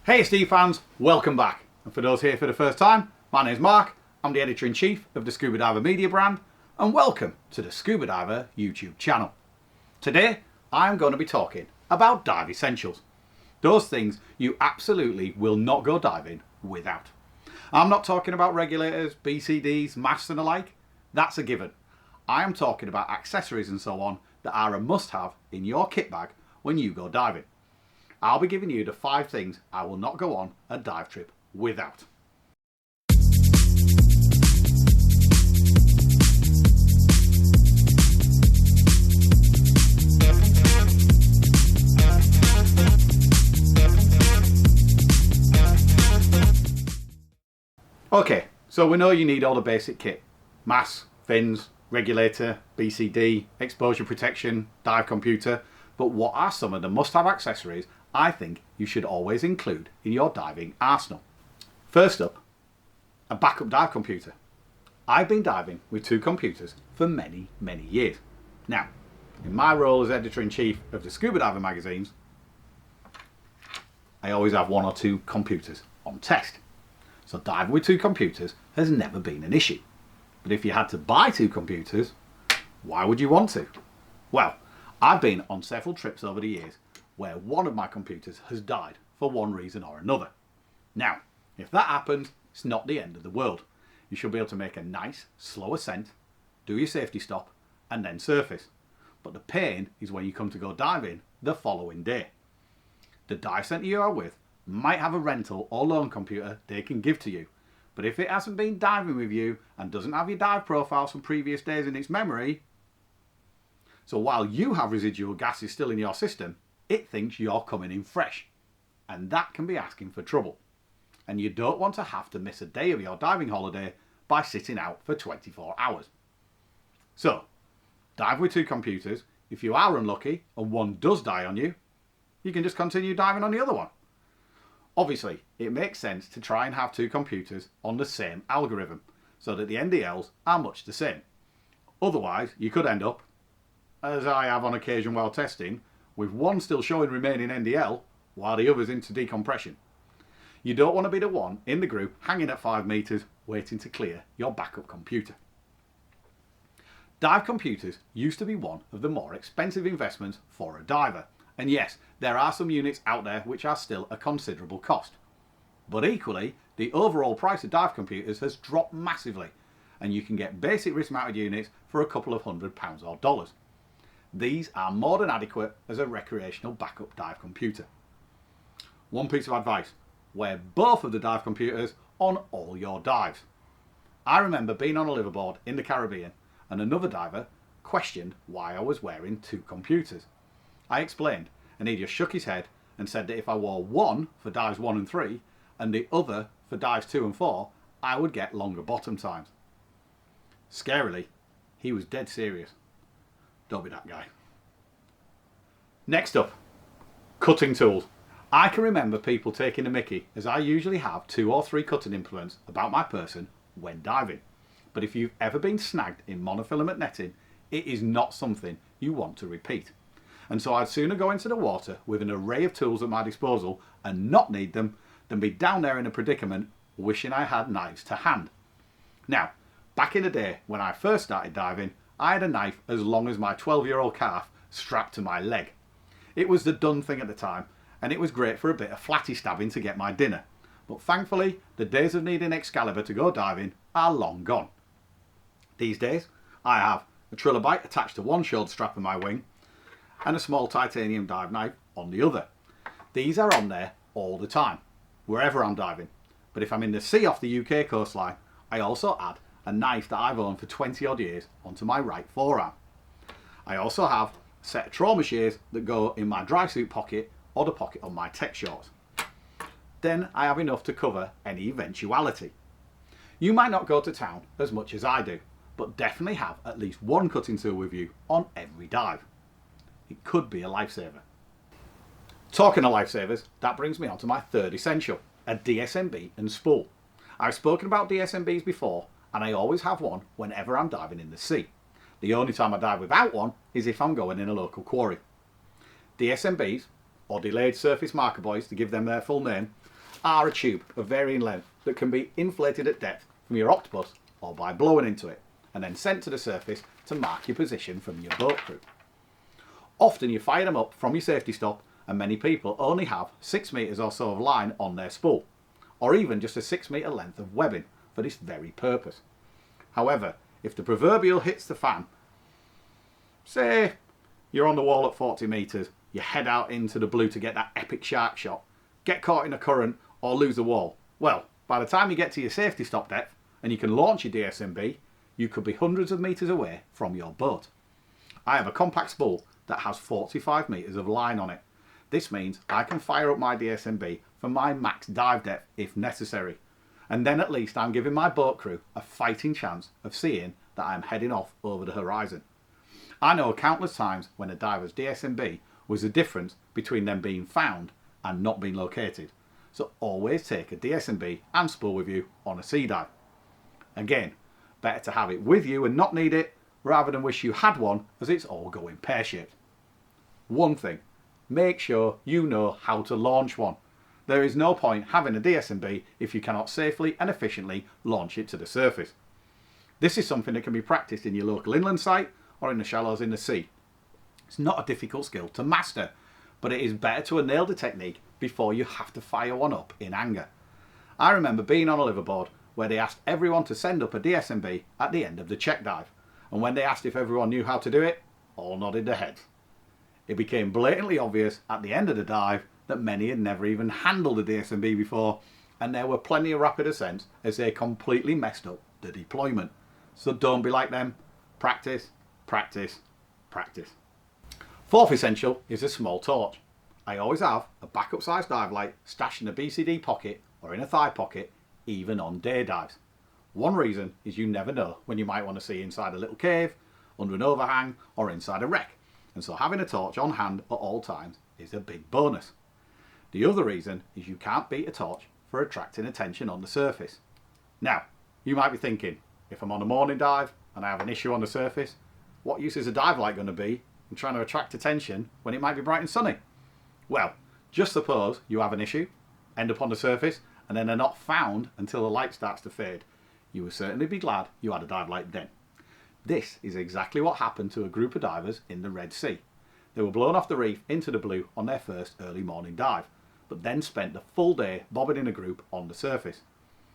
Hey Steve fans, welcome back. And for those here for the first time, my name's Mark, I'm the editor-in-chief of the Scuba Diver Media brand, and welcome to the Scuba Diver YouTube channel. Today, I'm going to be talking about dive essentials. Those things you absolutely will not go diving without. I'm not talking about regulators, BCDs, masks and the like. That's a given. I am talking about accessories and so on that are a must-have in your kit bag when you go diving. I'll be giving you the 5 things I will not go on a dive trip without. Okay, so we know you need all the basic kit. Mask, fins, regulator, BCD, exposure protection, dive computer. But what are some of the must-have accessories I think you should always include in your diving arsenal? First up, a backup dive computer. I've been diving with 2 computers for many years. Now, in my role as editor-in-chief of the Scuba Diver magazines, I always have 1 or 2 computers on test. So diving with 2 computers has never been an issue. But if you had to buy 2 computers, why would you want to? Well, I've been on several trips over the years where one of my computers has died for one reason or another. Now, if that happens, it's not the end of the world. You should be able to make a nice, slow ascent, do your safety stop, and then surface. But the pain is when you come to go diving the following day. The dive centre you are with might have a rental or loan computer they can give to you. But if it hasn't been diving with you and doesn't have your dive profiles from previous days in its memory, so while you have residual gases still in your system, it thinks you're coming in fresh. And that can be asking for trouble. And you don't want to have to miss a day of your diving holiday by sitting out for 24 hours. So, dive with 2 computers. If you are unlucky and one does die on you, you can just continue diving on the other one. Obviously, it makes sense to try and have 2 computers on the same algorithm so that the NDLs are much the same. Otherwise, you could end up, as I have on occasion while testing, with one still showing remaining NDL while the other's into decompression. You don't want to be the one in the group hanging at 5 meters waiting to clear your backup computer. Dive computers used to be one of the more expensive investments for a diver. And yes, there are some units out there which are still a considerable cost. But equally, the overall price of dive computers has dropped massively, and you can get basic wrist mounted units for a couple of £100 or dollars. These are more than adequate as a recreational backup dive computer. One piece of advice, wear both of the dive computers on all your dives. I remember being on a liveaboard in the Caribbean and another diver questioned why I was wearing 2 computers. I explained and he just shook his head and said that if I wore one for dives 1 and 3 and the other for dives 2 and 4, I would get longer bottom times. Scarily, he was dead serious. Don't be that guy. Next up, cutting tools. I can remember people taking a mickey as I usually have 2 or 3 cutting implements about my person when diving. But if you've ever been snagged in monofilament netting, it is not something you want to repeat. And so I'd sooner go into the water with an array of tools at my disposal and not need them than be down there in a predicament wishing I had knives to hand. Now, back in the day when I first started diving, I had a knife as long as my 12-year-old calf strapped to my leg. It was the done thing at the time, and it was great for a bit of flatty stabbing to get my dinner. But thankfully, the days of needing Excalibur to go diving are long gone. These days, I have a trilobite attached to one shoulder strap of my wing, and a small titanium dive knife on the other. These are on there all the time, wherever I'm diving. But if I'm in the sea off the UK coastline, I also add a knife that I've owned for 20 odd years onto my right forearm. I also have a set of trauma shears that go in my dry suit pocket or the pocket on my tech shorts. Then I have enough to cover any eventuality. You might not go to town as much as I do, but definitely have at least 1 cutting tool with you on every dive. It could be a lifesaver. Talking of lifesavers, that brings me on to my 3rd essential, a DSMB and spool. I've spoken about DSMBs before, and I always have one whenever I'm diving in the sea. The only time I dive without one is if I'm going in a local quarry. DSMBs, or Delayed Surface Marker Buoys to give them their full name, are a tube of varying length that can be inflated at depth from your octopus or by blowing into it and then sent to the surface to mark your position from your boat crew. Often you fire them up from your safety stop, and many people only have 6 metres or so of line on their spool, or even just a 6 metre length of webbing for this very purpose. However, if the proverbial hits the fan, say you're on the wall at 40 metres, you head out into the blue to get that epic shark shot, get caught in a current or lose the wall, well, by the time you get to your safety stop depth and you can launch your DSMB, you could be hundreds of metres away from your boat. I have a compact spool that has 45 metres of line on it. This means I can fire up my DSMB for my max dive depth if necessary, and then at least I'm giving my boat crew a fighting chance of seeing that I'm heading off over the horizon. I know countless times when a diver's DSMB was the difference between them being found and not being located, so always take a DSMB and spool with you on a sea dive. Again, better to have it with you and not need it rather than wish you had one, as it's all going pear-shaped. One thing, make sure you know how to launch one. There is no point having a DSMB if you cannot safely and efficiently launch it to the surface. This is something that can be practiced in your local inland site or in the shallows in the sea. It's not a difficult skill to master, but it is better to nail the technique before you have to fire one up in anger. I remember being on a liveaboard where they asked everyone to send up a DSMB at the end of the check dive, and when they asked if everyone knew how to do it, all nodded their heads. It became blatantly obvious at the end of the dive that many had never even handled a DSMB before, and there were plenty of rapid ascents as they completely messed up the deployment. So don't be like them. Practice, practice, practice. Fourth essential is a small torch. I always have a backup size dive light stashed in a BCD pocket or in a thigh pocket, even on day dives. One reason is you never know when you might want to see inside a little cave, under an overhang, or inside a wreck, and so having a torch on hand at all times is a big bonus. The other reason is you can't beat a torch for attracting attention on the surface. Now, you might be thinking, if I'm on a morning dive and I have an issue on the surface, what use is a dive light going to be in trying to attract attention when it might be bright and sunny? Well, just suppose you have an issue, end up on the surface, and then they're not found until the light starts to fade. You will certainly be glad you had a dive light then. This is exactly what happened to a group of divers in the Red Sea. They were blown off the reef into the blue on their first early morning dive, but then spent the full day bobbing in a group on the surface.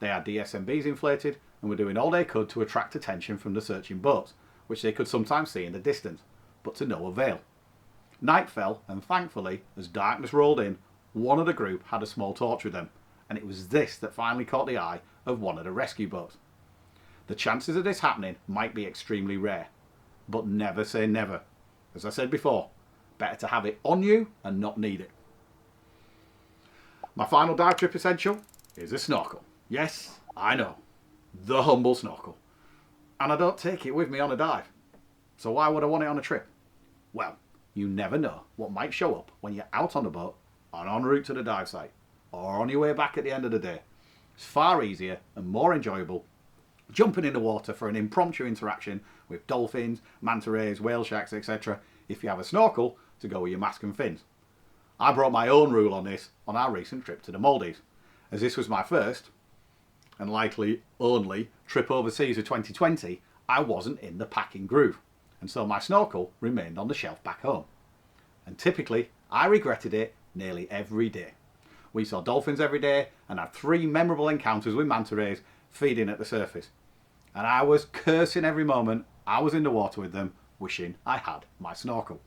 They had DSMBs inflated and were doing all they could to attract attention from the searching boats, which they could sometimes see in the distance, but to no avail. Night fell, and thankfully, as darkness rolled in, one of the group had a small torch with them, and it was this that finally caught the eye of one of the rescue boats. The chances of this happening might be extremely rare, but never say never. As I said before, better to have it on you and not need it. My final dive trip essential is a snorkel. Yes, I know, the humble snorkel. And I don't take it with me on a dive. So why would I want it on a trip? Well, you never know what might show up when you're out on the boat or en route to the dive site, or on your way back at the end of the day. It's far easier and more enjoyable jumping in the water for an impromptu interaction with dolphins, manta rays, whale sharks, etc. if you have a snorkel to go with your mask and fins. I brought my own rule on this on our recent trip to the Maldives, as this was my first, and likely only, trip overseas of 2020. I wasn't in the packing groove, and so my snorkel remained on the shelf back home. And typically, I regretted it nearly every day. We saw dolphins every day and had 3 memorable encounters with manta rays feeding at the surface. And I was cursing every moment I was in the water with them, wishing I had my snorkel.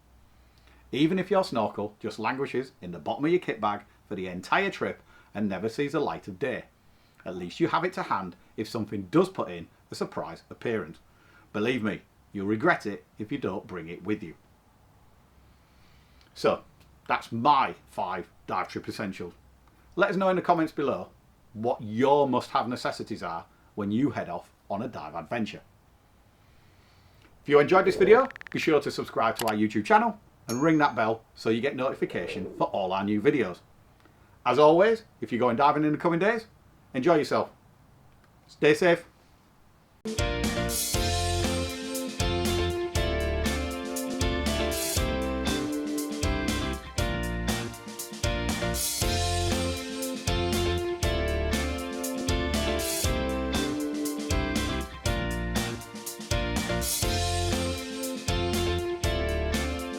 Even if your snorkel just languishes in the bottom of your kit bag for the entire trip and never sees the light of day, at least you have it to hand if something does put in a surprise appearance. Believe me, you'll regret it if you don't bring it with you. So, that's my 5 dive trip essentials. Let us know in the comments below what your must-have necessities are when you head off on a dive adventure. If you enjoyed this video, be sure to subscribe to our YouTube channel and ring that bell so you get notification for all our new videos. As always, if you're going diving in the coming days, enjoy yourself. Stay safe.